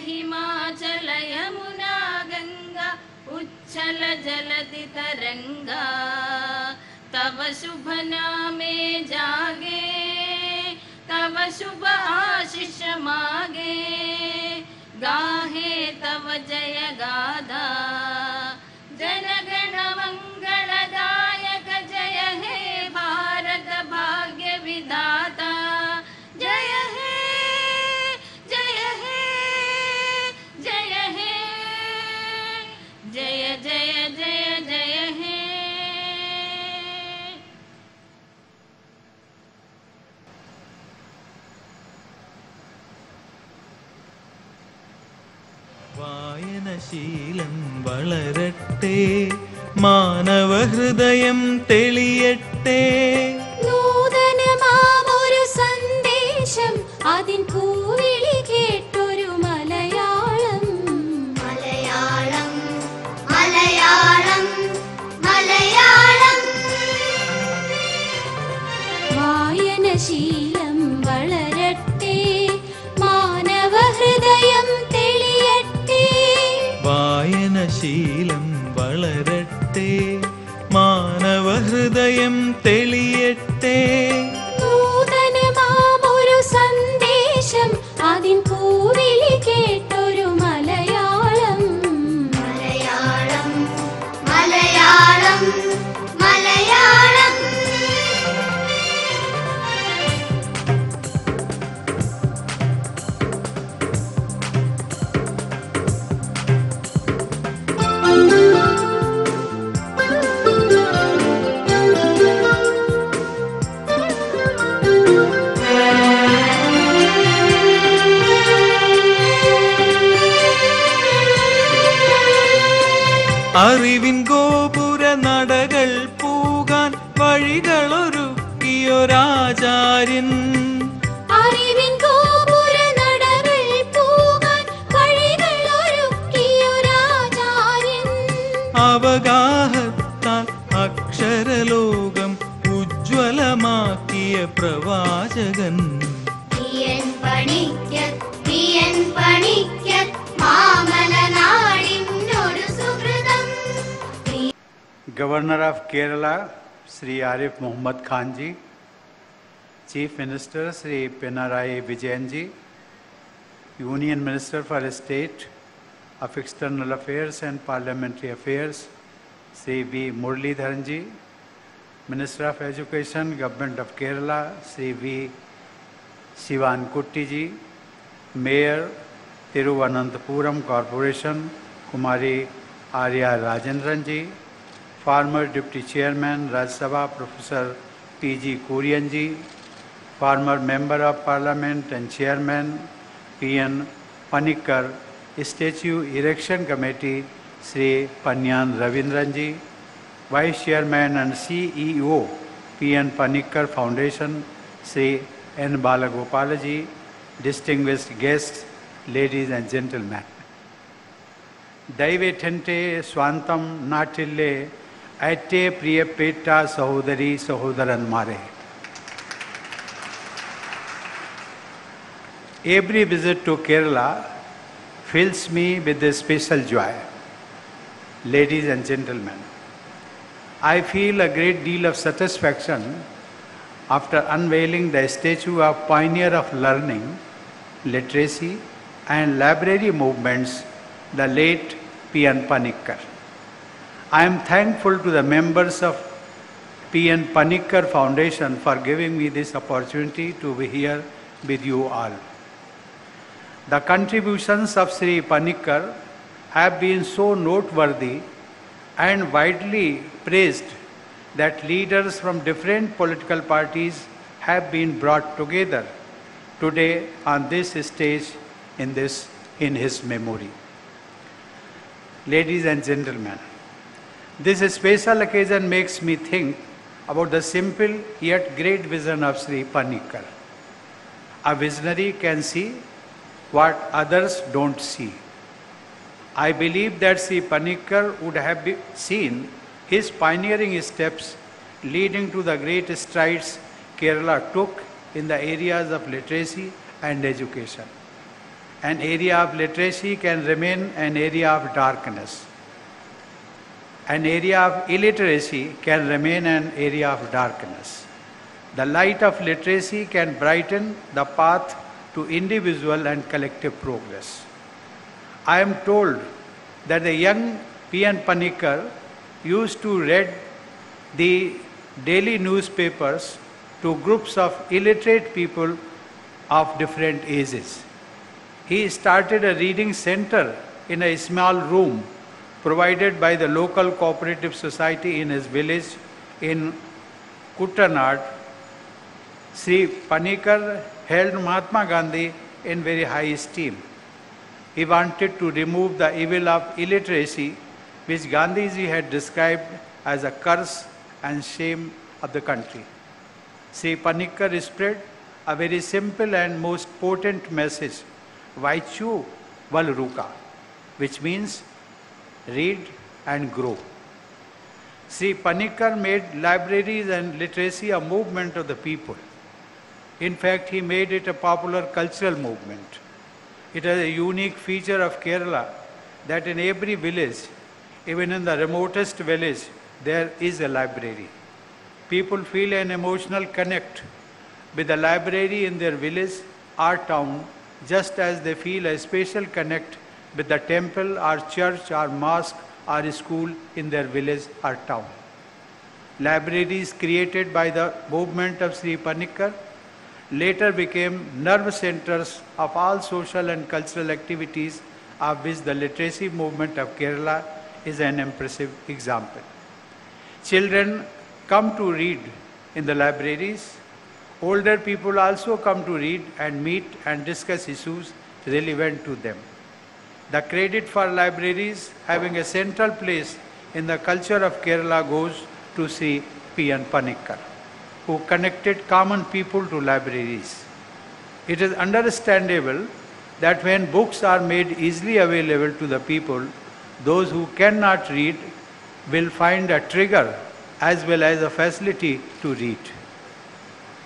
हिमाचल यमुना गंगा उच्छल जलधि तरंगा तव शुभ नामे जागे तव शुभ आशीष मागे गाहे तव जय गाथा जनगण मंगलदायक जय हे भारत भाग्य विधाता जय हे जय हे जय हे जय जय जय जय हे। വായനശീലം വളരട്ടെ മാനവഹൃദയം തെളിയട്ടെ നൂതനമാമൊരു സന്ദേശം അതിൻ പൂവിളി കേട്ടൊരു മലയാളം മലയാളം മലയാളം മലയാളം വായനശീലം വളരട്ടെ മാനവഹൃദയം തെളിയട്ടെ വായനശീലം വളരട്ടെ മാനവഹൃദയം തെളിയട്ടെ നൂതനമാമൊരു സന്ദേശം അതിൻ പൂവിളി കേട്ടൊരു മലയാളം മലയാളം മലയാളം മലയാളം അറിവിൻ ഗോപുര നടകൾ പൂകാൻ വഴികളൊരുക്കിയൊരാചാര്യൻ അറിവിൻ ഗോപുര നടകൾ പൂകാൻ വഴികളൊരുക്കിയൊരാചാര്യൻ അവഗാഹത്താൽ അക്ഷരലോകം ഉജ്ജ്വലമാക്കിയ പ്രവാചകൻ പിയൻ പണിക്കർ മാമലനാടിനോട് സുഹൃതം. Governor of Kerala, Sri Arif Mohammad Khan ji, Chief Minister Sri Pinarayi Vijayan ji, Union Minister for State of External Affairs and Parliamentary Affairs Sri V. Muralidharan ji, Minister of Education, Government of Kerala Sri V. Sivan Kutti ji, Mayor Thiruvananthapuram Corporation Kumari Arya Rajendran ji, former Deputy Chairman Rajya Sabha Professor P.G. Kurian ji, former Member of Parliament and Chairman P.N. Panikkar, Statue Erection Committee Sri Panyan Ravindran ji, Vice Chairman and CEO P.N. Panikkar Foundation Sri N. Balagopala ji, distinguished guests, ladies and gentlemen. Daivetente Swantam Natille Aite Priyapeta Sahodari Sahodaran Mare. Every visit to Kerala fills me with a special joy. Ladies and gentlemen, I feel a great deal of satisfaction after unveiling the statue of pioneer of learning, literacy and library movements, the late P.N. Panikkar. I am thankful to the members of P.N. Panikkar Foundation for giving me this opportunity to be here with you all. The contributions of Sri Panikkar have been so noteworthy and widely praised that leaders from different political parties have been brought together today on this stage in his memory. Ladies and gentlemen, this special occasion makes me think about the simple yet great vision of Sri Panikkar. A visionary can see what others don't see. I believe that Sri Panikkar would have seen his pioneering steps leading to the great strides Kerala took in the areas of literacy and education. an area of literacy can remain an area of darkness. An area of illiteracy can remain an area of darkness. The light of literacy can brighten the path to individual and collective progress. I am told that the young P.N. Panikkar used to read the daily newspapers to groups of illiterate people of different ages. He started a reading center in a small room provided by the local cooperative society in his village in Kuttanad. Sri Panikkar held Mahatma Gandhi in very high esteem. He wanted to remove the evil of illiteracy, which Gandhiji had described as a curse and shame of the country. Sri Panikkar spread a very simple and most potent message, Vaichu Valruka, which means read and grow. Sri Panikkar made libraries and literacy a movement of the people. In fact, he made it a popular cultural movement. It is a unique feature of Kerala that in every village, even in the remotest village, there is a library. People feel an emotional connect with the library in their village or town, just as they feel a special connect with the temple or church or mosque or school in their village or town. Libraries created by the movement of Sri Panikkar later became nerve centers of all social and cultural activities, of which the literacy movement of Kerala is an impressive example. Children come to read in the libraries. Older people also come to read and meet and discuss issues relevant to them. The credit for libraries having a central place in the culture of Kerala goes to Sri P.N. Panikkar, who connected common people to libraries. It is understandable that when books are made easily available to the people, those who cannot read will find a trigger as well as a facility to read.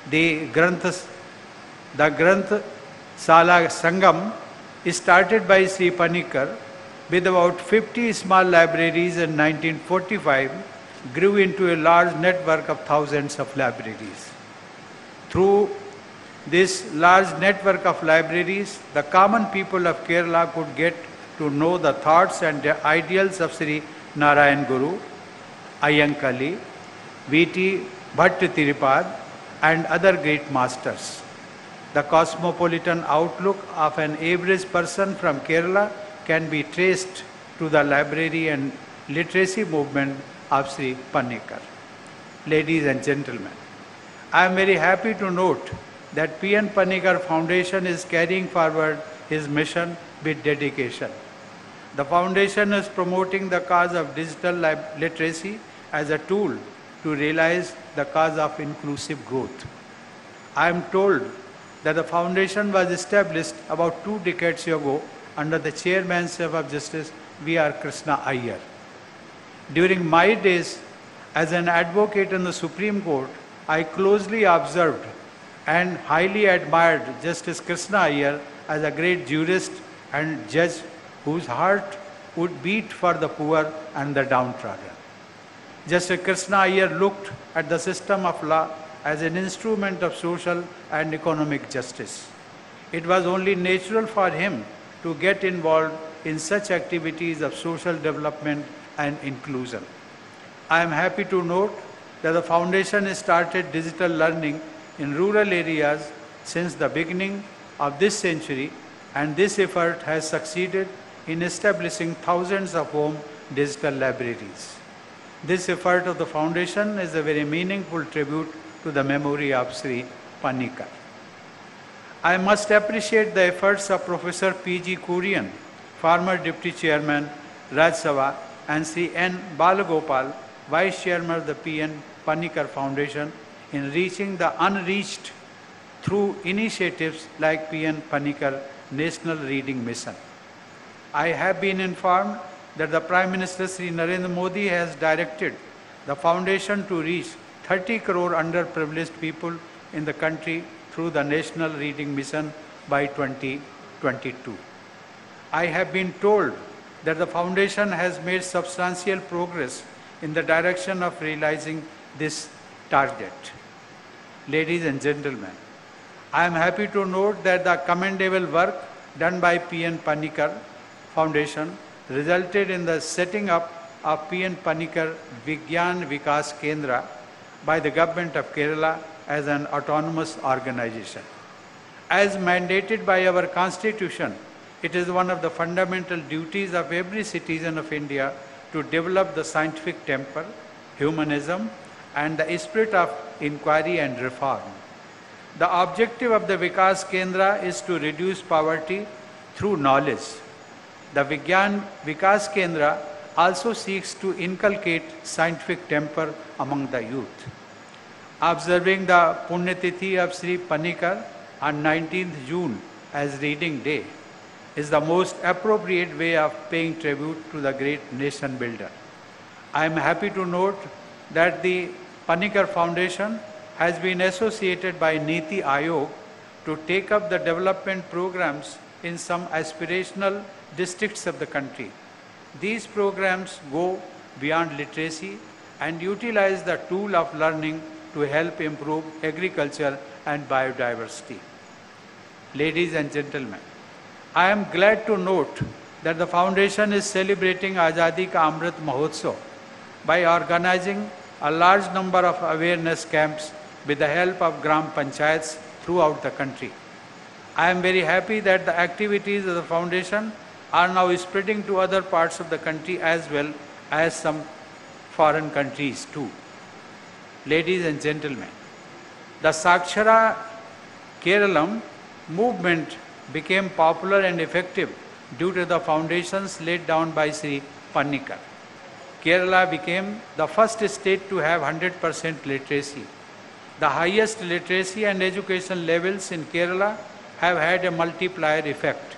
The Granth Sala Sangam is started by Sri Panikkar with about 50 small libraries in 1945, grew into a large network of thousands of libraries. Through this large network of libraries, the common people of Kerala could get to know the thoughts and the ideals of Sri Narayan Guru, Ayyankali, V.T. Bhatt Tirupad, and other great masters. The cosmopolitan outlook of an average person from Kerala can be traced to the library and literacy movement of Sri Panikkar. Ladies and gentlemen, I am very happy to note that P.N. Panikkar Foundation is carrying forward his mission with dedication. The foundation is promoting the cause of digital literacy as a tool to realize the cause of inclusive growth. I am told that the foundation was established about 2 decades ago under the chairmanship of Justice V.R. Krishna Iyer. During my days as an advocate in the Supreme Court, I closely observed and highly admired Justice Krishna Iyer as a great jurist and judge whose heart would beat for the poor and the downtrodden. Justice Krishna Iyer looked at the system of law as an instrument of social and economic justice. It was only natural for him to get involved in such activities of social development and inclusion. I am happy to note that the foundation has started digital learning in rural areas since the beginning of this century, and this effort has succeeded in establishing thousands of home digital libraries. This effort of the foundation is a very meaningful tribute to the memory of Sri Panikkar. I must appreciate the efforts of Professor P.G. Kurian, former Deputy Chairman, Raj Sabha, and Sri N. Balagopal, Vice Chairman of the P.N. Panikkar Foundation, in reaching the unreached through initiatives like P.N. Panikkar National Reading Mission. I have been informed that the Prime Minister Sri Narendra Modi has directed the foundation to reach 30 crore underprivileged people in the country through the National Reading Mission by 2022. I have been told that the foundation has made substantial progress in the direction of realizing this target. Ladies and gentlemen, I am happy to note that the commendable work done by P.N. Panikkar Foundation resulted in the setting up of P.N. Panikkar Vigyan Vikas Kendra by the government of Kerala as an autonomous organization. As mandated by our constitution, it is one of the fundamental duties of every citizen of India to develop the scientific temper, humanism, and the spirit of inquiry and reform. The objective of the Vikas Kendra is to reduce poverty through knowledge. The Vigyan Vikas Kendra also seeks to inculcate scientific temper among the youth. Observing the Punyatithi of Sri Panikkar on 19th June as Reading Day is the most appropriate way of paying tribute to the great nation builder. I am happy to note that the Panikkar Foundation has been associated by Niti Aayog to take up the development programs in some aspirational districts of the country. These programs go beyond literacy and utilize the tool of learning to help improve agriculture and biodiversity. Ladies and gentlemen, I am glad to note that the foundation is celebrating Azadi Ka Amrit Mahotsav by organizing a large number of awareness camps with the help of Gram Panchayats throughout the country. I am very happy that the activities of the foundation are now spreading to other parts of the country as well as some foreign countries too. Ladies and gentlemen, the Sakshara Keralam movement became popular and effective due to the foundations laid down by Sri Panikkar. Kerala became the first state to have 100% literacy. The highest literacy and education levels in Kerala have had a multiplier effect.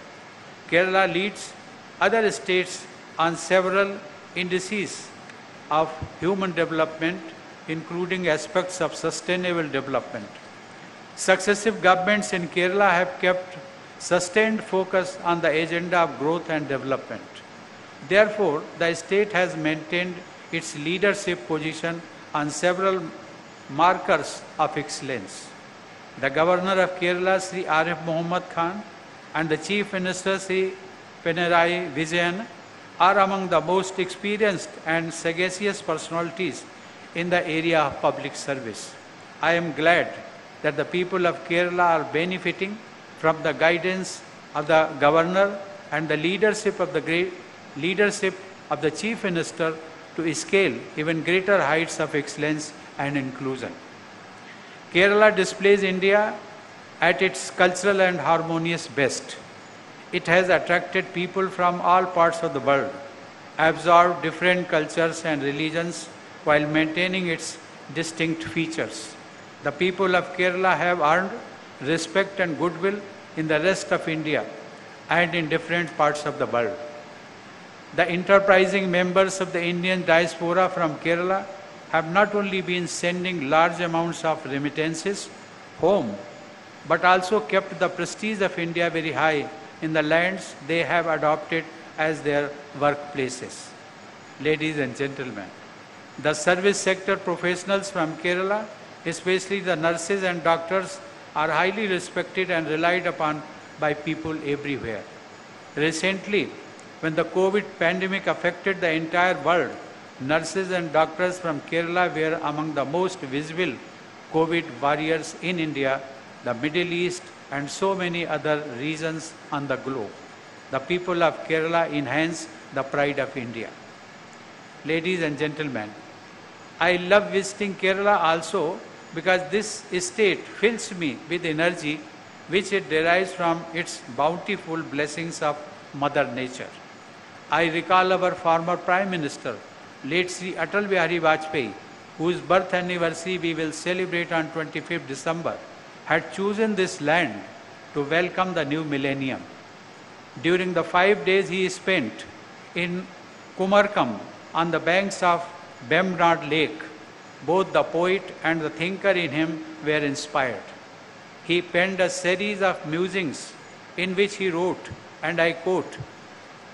Kerala leads other states on several indices of human development, including aspects of sustainable development. Successive governments in Kerala have kept sustained focus on the agenda of growth and development. Therefore, the state has maintained its leadership position on several markers of excellence. The Governor of Kerala, Sri Arif Muhammad Khan, and the Chief Minister, Sri Pinarayi Vijayan, are among the most experienced and sagacious personalities in the area of public service. I am glad that the people of Kerala are benefiting from the guidance of the Governor and the leadership of the Chief Minister to scale even greater heights of excellence and inclusion. Kerala displays India at its cultural and harmonious best. It has attracted people from all parts of the world, absorbed different cultures and religions while maintaining its distinct features. The people of Kerala have earned respect and goodwill in the rest of India and in different parts of the world. The enterprising members of the Indian diaspora from Kerala have not only been sending large amounts of remittances home, but also kept the prestige of India very high in the lands they have adopted as their workplaces. Ladies and gentlemen, the service sector professionals from Kerala, especially the nurses and doctors, are highly respected and relied upon by people everywhere. Recently, when the COVID pandemic affected the entire world, nurses and doctors from Kerala were among the most visible COVID warriors in India, the Middle East, and so many other regions on the globe. The people of Kerala enhance the pride of India. Ladies and gentlemen, I love visiting Kerala also because this state fills me with energy which it derives from its bountiful blessings of Mother Nature. I recall our former Prime Minister, late Sri Atal Bihari Vajpayee, whose birth anniversary we will celebrate on 25th December, had chosen this land to welcome the new millennium. During the 5 days he spent in Kumarkam on the banks of Bemnad Lake, both the poet and the thinker in him were inspired. He penned a series of musings in which he wrote, and I quote,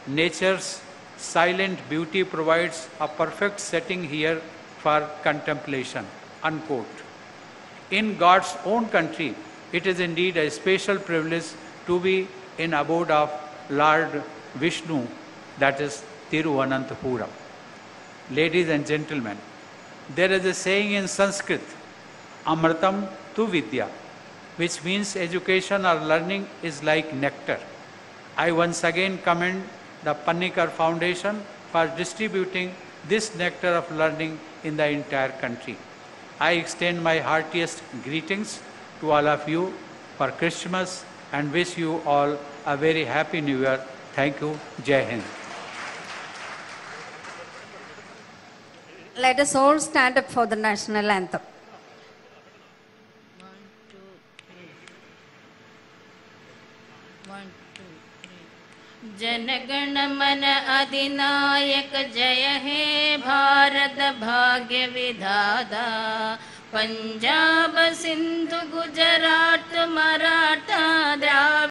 Nature's silent beauty provides a perfect setting here for contemplation. Unquote. In God's own country, it is indeed a special privilege to be in abode of Lord Vishnu, that is Tiruvananthapuram. Ladies and gentlemen, there is a saying in Sanskrit, Amritam tu Vidya, which means education or learning is like nectar. I once again commend the Panikkar Foundation for distributing this nectar of learning in the entire country. I extend my heartiest greetings to all of you for Christmas and wish you all a very happy New Year. Thank you. Jai Hind. Let us all stand up for the national anthem. 1, 2, 3. 1, 2, 3. जनगण मन अधिनायक जय हे भारत भाग्य विधाता पंजाब सिंधु गुजरात मराठा द्राविड़